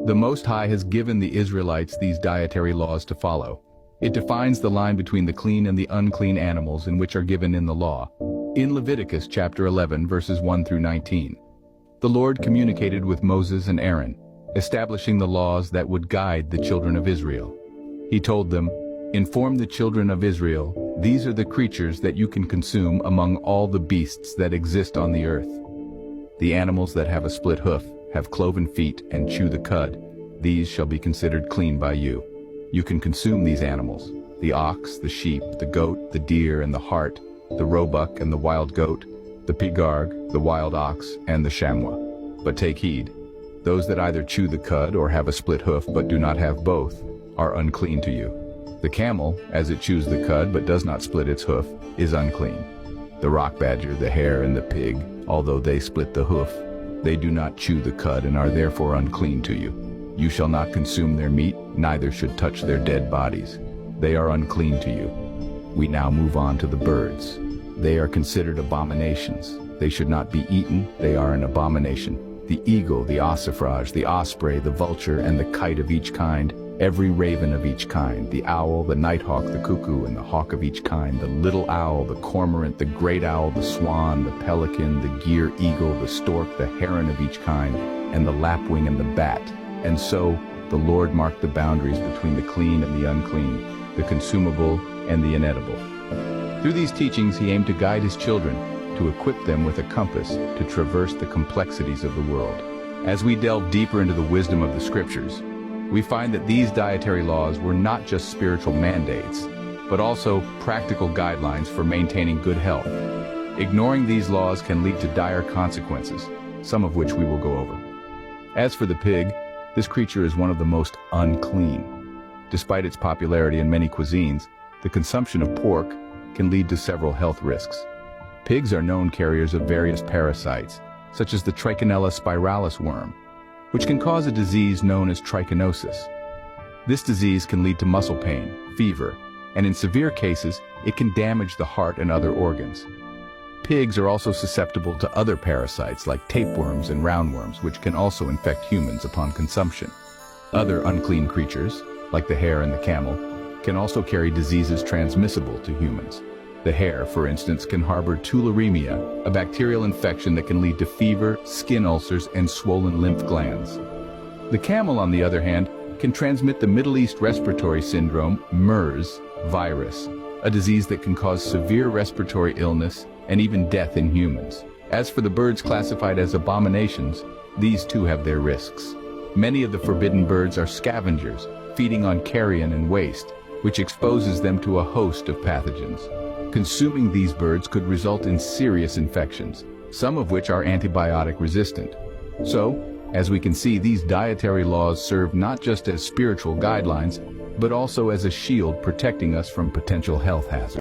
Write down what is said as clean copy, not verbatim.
The Most High has given the Israelites these dietary laws to follow. It defines the line between the clean and the unclean animals in which are given in the law. In Leviticus chapter 11 verses 1 through 19, the Lord communicated with Moses and Aaron, establishing the laws that would guide the children of Israel. He told them, "Inform the children of Israel, these are the creatures that you can consume among all the beasts that exist on the earth. The animals that have a split hoof, have cloven feet, and chew the cud, these shall be considered clean by you. You can consume these animals, the ox, the sheep, the goat, the deer, and the hart, the roebuck and the wild goat, the pigarg, the wild ox, and the chamois. But take heed, those that either chew the cud or have a split hoof but do not have both, are unclean to you. The camel, as it chews the cud but does not split its hoof, is unclean. The rock badger, the hare, and the pig, although they split the hoof, they do not chew the cud and are therefore unclean to you. You shall not consume their meat, neither should touch their dead bodies. They are unclean to you." We now move on to the birds. They are considered abominations. They should not be eaten, they are an abomination. The eagle, the ossifrage, the osprey, the vulture, and the kite of each kind, every raven of each kind, the owl, the nighthawk, the cuckoo, and the hawk of each kind, the little owl, the cormorant, the great owl, the swan, the pelican, the gier eagle, the stork, the heron of each kind, and the lapwing and the bat. And so the Lord marked the boundaries between the clean and the unclean, the consumable and the inedible. Through these teachings, he aimed to guide his children, to equip them with a compass to traverse the complexities of the world. As we delve deeper into the wisdom of the scriptures, we find that these dietary laws were not just spiritual mandates, but also practical guidelines for maintaining good health. Ignoring these laws can lead to dire consequences, some of which we will go over. As for the pig, this creature is one of the most unclean. Despite its popularity in many cuisines, the consumption of pork can lead to several health risks. Pigs are known carriers of various parasites, such as the Trichinella spiralis worm, which can cause a disease known as trichinosis. This disease can lead to muscle pain, fever, and in severe cases, it can damage the heart and other organs. Pigs are also susceptible to other parasites like tapeworms and roundworms, which can also infect humans upon consumption. Other unclean creatures, like the hare and the camel, can also carry diseases transmissible to humans. The hare, for instance, can harbor tularemia, a bacterial infection that can lead to fever, skin ulcers, and swollen lymph glands. The camel, on the other hand, can transmit the Middle East respiratory syndrome, MERS, virus, a disease that can cause severe respiratory illness and even death in humans. As for the birds classified as abominations, these too have their risks. Many of the forbidden birds are scavengers, feeding on carrion and waste, which exposes them to a host of pathogens. Consuming these birds could result in serious infections, some of which are antibiotic resistant. So, as we can see, these dietary laws serve not just as spiritual guidelines, but also as a shield protecting us from potential health hazards.